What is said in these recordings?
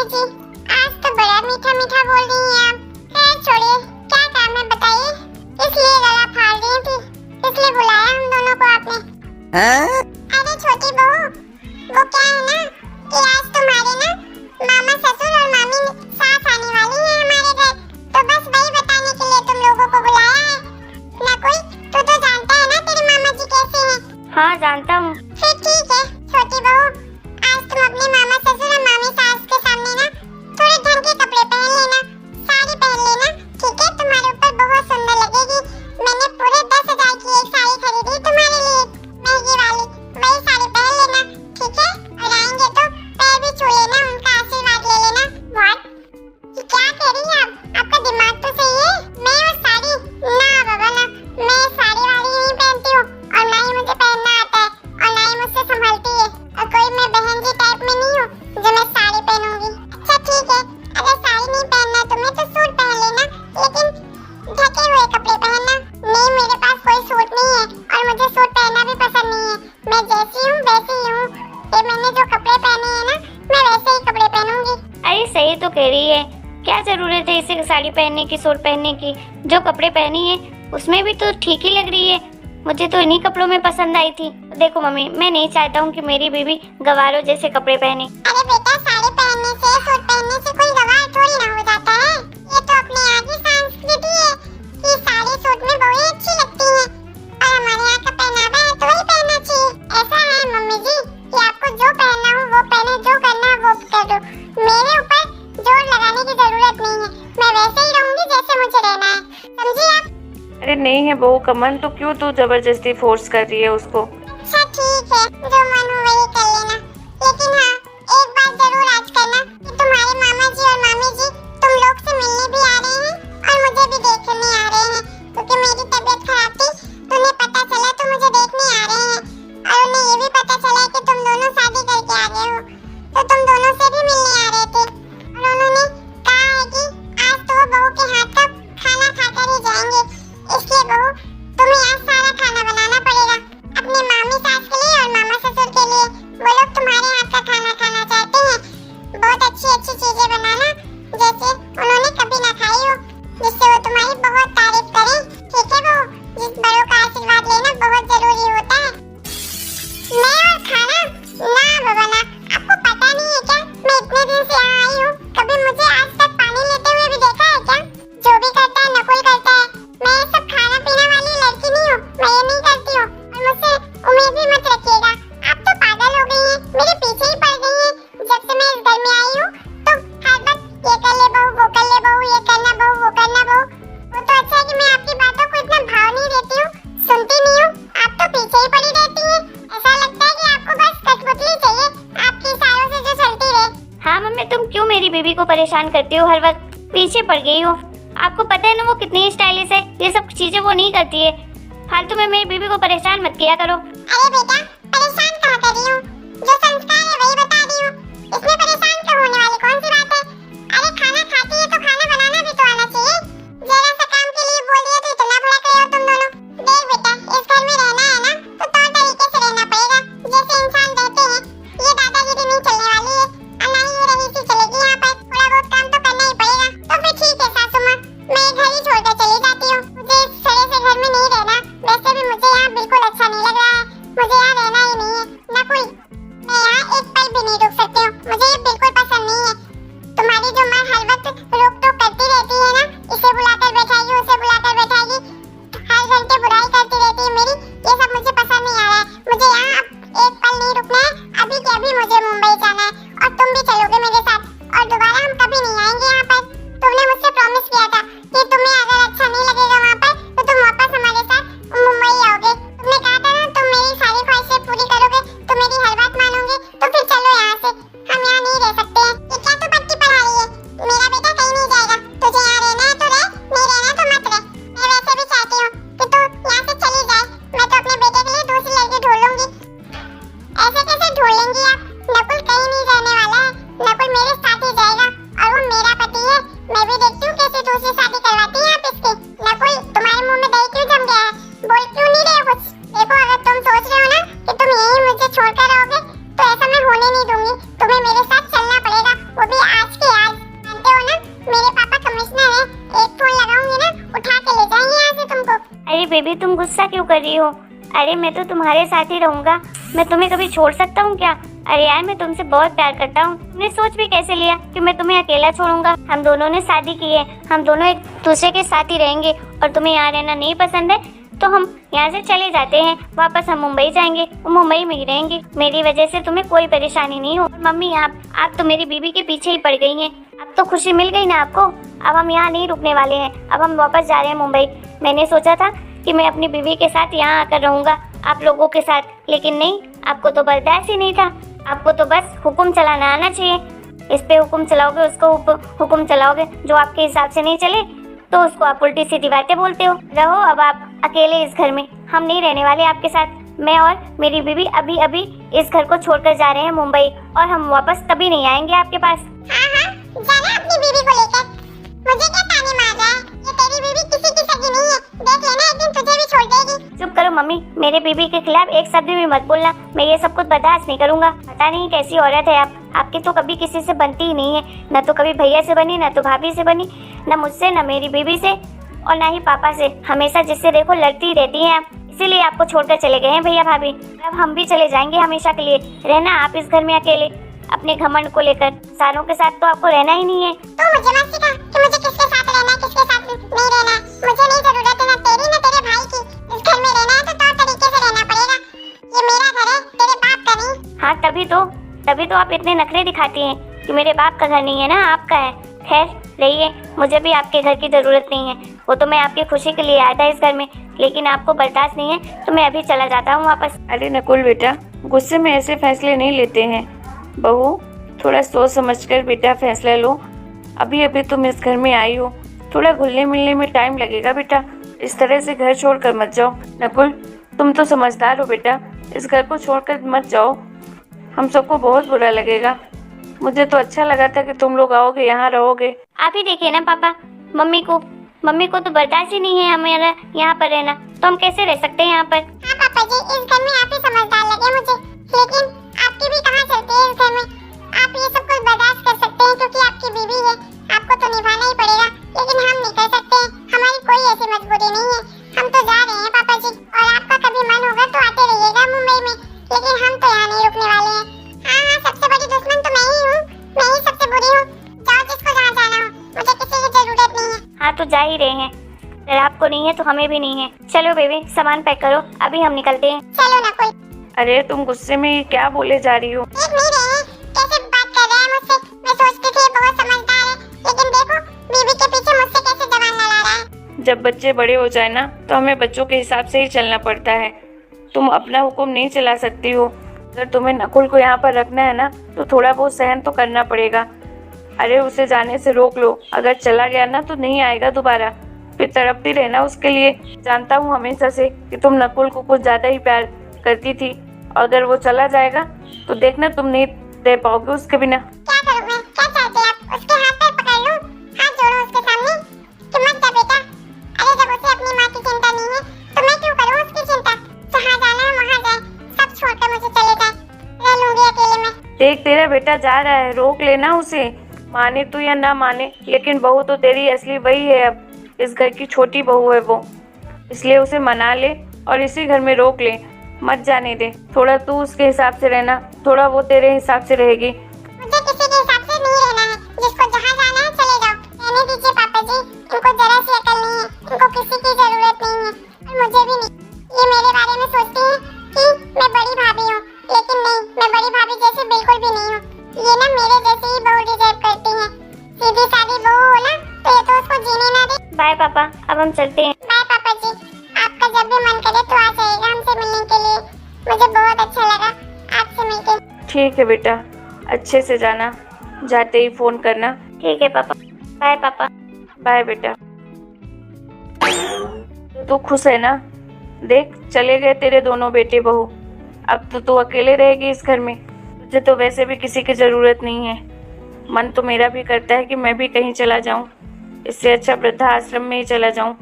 जी, आज तो बड़ा मीठा मीठा बोल रही हैं आप। खैर छोड़िए, क्या काम है बताइए? इसलिए गला फाड़ रही थी, इसलिए बुलाया हम दोनों को आपने। अरे छोटी बहू, वो क्या है ना कि आज तुम्हारे ना मामा ससुर और मामी सास आने वाली हैं हमारे घर, तो बस वही बताने के लिए तुम लोगों को बुलाया है। ना कोई, तू तो जानता है ना तेरे मामा जी कैसे हैं? हाँ जानता हूँ। फिर ठीक है छोटी बहू, आज तुम अपने मामा ससुर और मामी सास के सामने ना थोड़े ढंग के कपड़े पहन लेना, साड़ी पहन लेना, ठीक है? तुम्हारे ऊपर बहुत सुंदर लगेगी। मैंने पूरे 10,000 की एक साड़ी खरीदी तुम्हारे लिए, महंगी वाली, वही साड़ी पहन लेना, ठीक है? और आएंगे तो पैर भी छू लेना, उनका आशीर्वाद ले लेना। व्हाट? क्या कह रही हैं आप? आपका दिमाग तो सही है। मैं और साड़ी? ना बाबा ना, मैं साड़ी वाड़ी नहीं पहनती हूँ और ना ही मुझे पहनना आता है और ना ही मुझसे संभलती है, और कोई मैं बहन जी टाइप में नहीं हूँ जो मैं साड़ी पहनूंगी। अच्छा ठीक है, अगर साड़ी नहीं पहनना है तुम्हें तो सूट पहन लेना, लेकिन ढके हुए कपड़े पहनना। नहीं, मेरे पास कोई सूट नहीं है और मुझे सूट पहनना भी पसंद नहीं है। मैं जैसी हूँ वैसी ही हूँ। ये मैंने जो कपड़े पहने हैं ना, मैं वैसे ही कपड़े पहनूंगी। अरे सही तो कह रही है, क्या जरूरत है इसे साड़ी पहनने की, सूट पहनने की? जो कपड़े पहनी है उसमें भी तो ठीक ही लग रही है। मुझे तो इन्हीं कपड़ों में पसंद आई थी। देखो मम्मी, मैं नहीं चाहता हूँ कि मेरी बीवी गवारों जैसे कपड़े पहने। अरे बेटा, साड़ी पहनने से, सूट पहनने से कोई गवार थोड़ी ना हो जाता है। ये तो अपने यहाँ की संस्कृति है कि साड़ी सूट में बहुएं अच्छी लगती हैं और हमारे यहाँ का पहनावा है तो वही पहनना चाहिए। ऐसा है मम्मी जी कि आपको जो पहनना हो वो पहने, जो करना है वो कर दो। मेरे ऊपर जोर लगाने की जरूरत नहीं है, मैं वैसे ही रहूंगी जैसे मुझे रहना है, समझी आप? अरे नहीं है बहू कमल, तो क्यों तू जबरदस्ती फोर्स कर रही है उसको? अच्छा ठीक है, जो मन हो वही कर लेना, लेकिन हाँ एक बात जरूर आज करना कि तुम्हारे मामा जी और मामी जी तुम लोग से मिलने भी आ रहे हैं और मुझे भी देखने आ रहे हैं, क्योंकि मेरी तबीयत खराब थी तो उन्हें पता चला तो मुझे देखने आ रहे हैं, और उन्हें ये भी पता चला कि तुम दोनों शादी करके आ गए हो, तो तुम दोनों से भी मिलने आ रहे थे। और उन्होंने कहा है कि आज तो वो बहू के हाथ का खाना खाकर ही जाएंगे, इसलिए बहू तुम्हें आज सारा खाना बनाना पड़ेगा अपनी मामी सास के लिए और मामा ससुर के लिए। वो लोग तुम्हारे हाथ का खाना खाना चाहते हैं। बहुत अच्छी अच्छी चीजें बनाना जैसे उन्होंने कभी ना खाई हो, जिससे वो तुम्हारी बहुत तारीफ करें, ठीक है बहू? जिस बड़ों का आशीर्वाद लेना बहुत जरूरी होता है। मैं और खाना? ना बाबा ना, आपको पता नहीं है क्या, मैं इतने दिन से यहाँ आई हूँ, कभी मुझे आज तक पानी लेते हुए भी देखा है क्या? जो भी करता है नकुल करता है। मैं सब खाना पीना वाली लड़की नहीं हूँ, मैं ये नहीं करती हूँ और मुझसे उम्मीद भी मत रखिएगा। आप तो पागल हो गई हैं, मेरे पीछे ही पड़ गई हैं। जब से मैं इस घर में आई हूँ तो हर वक्त ये कर ले बहू, वो कर ले बहू, ये करना बहू, वो करना बहू। वो तो अच्छा है कि मैं आपकी बातों को इतना भाव नहीं देती हूँ, सुनती नहीं हूँ, आप तो पीछे ही पड़ी रहती हैं। ऐसा लगता है कि आपको बस कठपुतली चाहिए, आपके इशारों से जो चलती रहे। हाँ मम्मी, तुम क्यों मेरी बीवी को परेशान करती हो? हर वक्त पीछे पड़ गई हो। आपको पता है ना वो कितनी स्टाइलिश है, ये सब चीजें वो नहीं करती है। फालतू में मेरी बीवी को परेशान मत किया करो। अरे बेटा, परेशान कहाँ कर रही हूँ? जो संस्कार है वही बता रही हूँ। इसमें परेशान तो होने वाली कौन सी बात है? अरे खाना खाती है तो खाना बनाना भी तो आना चाहिए। जरा सा काम के लिए बोल दिया तो इतना बड़ा करे हो तुम दोनों। देख बेटा, इस घर में रहना है ना तो तौर तरीके से रहना पड़ेगा, जैसे इंसान रहते हैं। ये दादागिरी नहीं चलने वाली है और ना ही ये रईसी चलेगी यहाँ पर। थोड़ा बहुत काम तो करना ही पड़ेगा। तो फिर ठीक है सासू माँ, मैं घर ही छोड़कर चली जाती हूँ। मुझे इस सड़े से घर में नहीं रहना। वैसे भी मुझे यहाँ बिल्कुल अच्छा नहीं लग रहा है, मुझे यहाँ रहना ही नहीं है। ना कोई, मैं यहाँ एक पल भी नहीं रुक सकती हूँ, मुझे ये बिल्कुल पसंद नहीं है। तुम्हारी जो माँ हर वक्त रोक टोक करती रहती है ना, इसे बुलाकर बैठाएगी, उसे बुलाकर बैठाएगी, हर घंटे बुराई करती रहती है मेरी, ये सब मुझे पसंद नहीं आ रहा है। मुझे यहाँ अब एक पल नहीं रुकना है, अभी के अभी मुझे मुंबई जाना है और तुम भी चलोगे मेरे साथ, और दोबारा हम कभी नहीं आएंगे यहाँ पर। तुमने मुझसे प्रॉमिस किया था कि तुम्हें अगर अच्छा नहीं लगेगा वहाँ पर तो तुम वापस हमारे साथ मुंबई आओगे। तुमने कहा था ना तुम मेरी सारी ख्वाहिशें पूरी करोगे, तुम मेरी हर बात मानोगे। तो फिर चलो यहाँ से, हम यहाँ नहीं रह सकते हैं। ये क्या तू पट्टी पढ़ा रही है? मेरा बेटा कहीं नहीं जाएगा, तुझे यहाँ रहना है तो रह, नहीं रहना तो मत रह। मैं वैसे भी चाहती हूँ कि तू यहाँ से चली जाए, मैं तो अपने बेटे के लिए दूसरी लड़की ढूंढ लूंगी। ऐसे कैसे ढूंढ लेंगी आप? नकुल कहीं नहीं जाने वाला है, नकुल मेरे साथ ही जाएगा और वो मेरा पति है। मैं भी देखती हूँ कैसे दूसरी शादी करवाती हैं आप इसकी। नकुल, तुम्हारे मुंह में दही क्यों जम गया है? बोल क्यों नहीं रहे कुछ? देखो, अगर तुम सोच रहे हो ना कि तुम यहीं मुझे छोड़कर रहोगे तो ऐसा मैं होने नहीं दूंगी। तुम्हें मेरे साथ चलना पड़ेगा, वो भी आज के मम्मी तुम गुस्सा क्यों कर रही हो? अरे मैं तो तुम्हारे साथ ही रहूंगा, मैं तुम्हें कभी छोड़ सकता हूँ क्या? अरे यार मैं तुमसे बहुत प्यार करता हूँ। तुमने सोच भी कैसे लिया कि मैं तुम्हें अकेला छोड़ूंगा? हम दोनों ने शादी की है, हम दोनों एक दूसरे के साथ ही रहेंगे। और तुम्हें यहाँ रहना नहीं पसंद है तो हम यहाँ से चले जाते हैं, वापस हम मुंबई जाएंगे और मुंबई में ही रहेंगे। मेरी वजह से तुम्हें कोई परेशानी नहीं हो। मम्मी आप तो मेरी बीवी के पीछे ही पड़ गई हैं। अब तो खुशी मिल गई ना आपको। अब हम यहाँ नहीं रुकने वाले हैं, अब हम वापस जा रहे हैं मुंबई। मैंने सोचा था कि मैं अपनी बीवी के साथ यहाँ आकर रहूंगा आप लोगों के साथ, लेकिन नहीं, आपको तो बर्दाश्त ही नहीं था। आपको तो बस हुक्म चलाना आना चाहिए। इस पे हुक्म चलाओगे, उसको हुक्म चलाओगे, जो आपके हिसाब से नहीं चले तो उसको आप उल्टी सीधी बातें बोलते हो। रहो अब आप अकेले इस घर में, हम नहीं रहने वाले आपके साथ। मैं और मेरी बीवी अभी अभी इस घर को छोड़कर जा रहे हैं मुंबई, और हम वापस कभी नहीं आएंगे आपके पास। हाँ, जाना अपनी बीवी को लेकर। मुझे क्या ताने मार रहा है? ये तेरी बीवी किसी की सगी नहीं है, देख लेना एक दिन तुझे भी छोड़ देगी। चुप करो मम्मी, मेरे बीवी के खिलाफ एक शब्द भी मत बोलना। मैं ये सब कुछ बर्दाश्त नहीं करूंगा। पता नहीं कैसी औरत है आप। आपकी तो कभी किसी से बनती ही नहीं है, न तो कभी भैया से बनी, न तो भाभी से बनी, न मुझसे, न मेरी बीवी से, और न ही पापा से। हमेशा जिससे देखो लड़ती ही रहती हैं आप। इसीलिए आपको छोड़कर चले गए हैं भैया भाभी। अब हम भी चले जाएंगे हमेशा के लिए। रहना आप इस घर में अकेले अपने घमंड को लेकर। सारों के साथ तो आपको रहना ही नहीं है। तू मुझे मत सिखा कि मुझे किसके साथ रहना है, किसके साथ नहीं रहना है। मुझे नहीं जरूरत है ना तेरी ना तेरे भाई की। इस घर में रहना है तो तौर तरीके से रहना पड़ेगा। ये मेरा घर है, तेरे बाप का नहीं। हाँ तभी तो आप इतने नखरे दिखाती हैं कि मेरे बाप का घर नहीं है ना, आपका है। खैर रहिए, मुझे भी आपके घर की ज़रूरत नहीं है। वो तो मैं आपकी खुशी के लिए आया था इस घर में, लेकिन आपको बर्दाश्त नहीं है तो मैं अभी चला जाता हूँ वापस। अरे नकुल बेटा, गुस्से में ऐसे फैसले नहीं लेते हैं। बहू, थोड़ा सोच समझकर बेटा फैसला लो। अभी अभी तुम इस घर में आई हो, थोड़ा घुलने मिलने में टाइम लगेगा बेटा। इस तरह से घर छोड़कर मत जाओ। नकुल, तुम तो समझदार हो बेटा, इस घर को छोड़कर मत जाओ, हम सबको बहुत बुरा लगेगा। मुझे तो अच्छा लगा था कि तुम लोग आओगे, यहाँ रहोगे। आप ही देखिए ना पापा, मम्मी को तो बर्दाश्त ही नहीं है हमारा यहाँ पर रहना, तो हम कैसे रह सकते हैं यहाँ पर? हाँ पापा जी, इस घर में आप ही समझदार लगे मुझे, लेकिन आपकी भी कहाँ चलती है इस घर में। आप ये सब कुछ बर्दाश्त कर सकते हैं क्योंकि आपकी बीवी है, आपको तो निभाना ही पड़ेगा, लेकिन हम नहीं कर सकते। हमारी कोई ऐसी मजबूरी नहीं है। हम तो जा रहे हैं पापा जी, और आपका कभी मन होगा तो आते रहिएगा मुंबई में, लेकिन हम तो यहाँ नहीं रुकने वाले हैं। हाँ, सबसे बड़ी दुश्मन तो मैं ही हूँ, मैं ही सबसे बुरी हूँ। जाओ जिसको जहाँ जाना हो, मुझे किसी की जरूरत नहीं है। हाँ तो जा ही रहे हैं, अगर आपको नहीं है तो हमें भी नहीं है। चलो बेबी, सामान पैक करो, अभी हम निकलते हैं। चलो नकुल। अरे तुम गुस्से में क्या बोले जा रही हो? देख नहीं रहे हैं कैसे बात कर रहे हैं मुझसे। मैं सोचती थी ये बहुत समझदार है, लेकिन देखो बीवी के पीछे मुझसे कैसे जवान लड़ा रहा है। जब बच्चे बड़े हो जाए ना तो हमें बच्चों के हिसाब से ही चलना पड़ता है। तुम अपना हुक्म नहीं चला सकती हो। अगर तुम्हें नकुल को यहाँ पर रखना है ना तो थोड़ा बहुत सहन तो करना पड़ेगा। अरे उसे जाने से रोक लो, अगर चला गया ना तो नहीं आएगा दोबारा, फिर तड़पती रहना उसके लिए। जानता हूँ हमेशा से कि तुम नकुल को कुछ ज्यादा ही प्यार करती थी, अगर वो चला जाएगा तो देखना तुम नहीं रह पाओगे उसके बिना। क्या करूँ मैं? क्या चाहते हैं आप? उसके हाथ पैर पकड़ लूं, हाथ जोड़ूं उसके सामने कि मत जा बेटा? अरे जब उसे अपनी माँ की चिंता नहीं है तो मैं क्यों करूँ उसकी चिंता? जहाँ जाना है वहाँ जाए, सब छोड़कर मुझे चले जाए, रह लूंगी अकेले में। देख तेरा बेटा जा रहा है, रोक लेना उसे। माने तू या ना माने, लेकिन बहू तो तेरी असली वही है। अब इस घर की छोटी बहू है वो, इसलिए उसे मना ले और इसी घर में रोक ले, मत जाने दे। थोड़ा तू उसके हिसाब से रहना, थोड़ा वो तेरे हिसाब से रहेगी। मुझे किसी के हिसाब से नहीं रहना है, जिसको जहाँ जाना है चले जाओ। रहने दीजिए पापा जी, इनको जरा सी अकल नहीं है, इनको किसी की जरूरत नहीं है, और मुझे भी नहीं। ये मेरे बारे में सोचती है कि मैं बड़ी भाभी हूँ, लेकिन नहीं, मैं बड़ी भाभी जैसी बिल्कुल भी नहीं हूँ। ये ना मेरे जैसी ही बहू डिजर्व करती है। सीधी सादी बहू हो ना तो ये तो उसको जीने ना दे। बाय पापा, अब हम चलते हैं। बाय पापा जी, आपका जब भी मन करे तो आ जाइएगा हमसे मिलने के लिए। मुझे बहुत अच्छा लगा आपसे मिलके। ठीक है बेटा, अच्छे से जाना, जाते ही फोन करना। ठीक है पापा, बाय पापा। बाय बेटा। तू खुश है ना? देख चले गए तेरे दोनों बेटे बहू, अब तो तू अकेले रहेगी इस घर में। तुझे तो वैसे भी किसी की जरूरत नहीं है। मन तो मेरा भी करता है कि मैं भी कहीं चला जाऊं, इससे अच्छा वृद्धा आश्रम में ही चला जाऊं।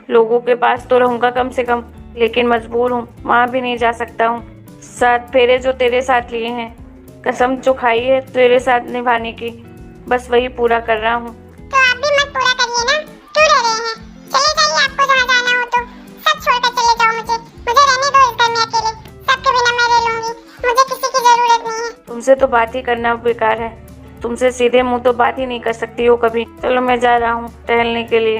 लोगों के पास तो रहूंगा कम से कम, लेकिन मजबूर हूँ, वहाँ भी नहीं जा सकता हूँ। 7 फेरे जो तेरे साथ लिए हैं, कसम जो खाई है तेरे साथ निभाने की, बस वही पूरा कर रहा हूँ। तो आप भी मत पूरा करिए ना, क्यों रह रहे हैं? चले जाइए, आपको जहाँ जाना हो तो सब छोड़कर चले तुमसे तो बात ही करना बेकार है, तुमसे सीधे मुंह तो बात ही नहीं कर सकती हो कभी। चलो मैं जा रहा हूँ टहलने के लिए।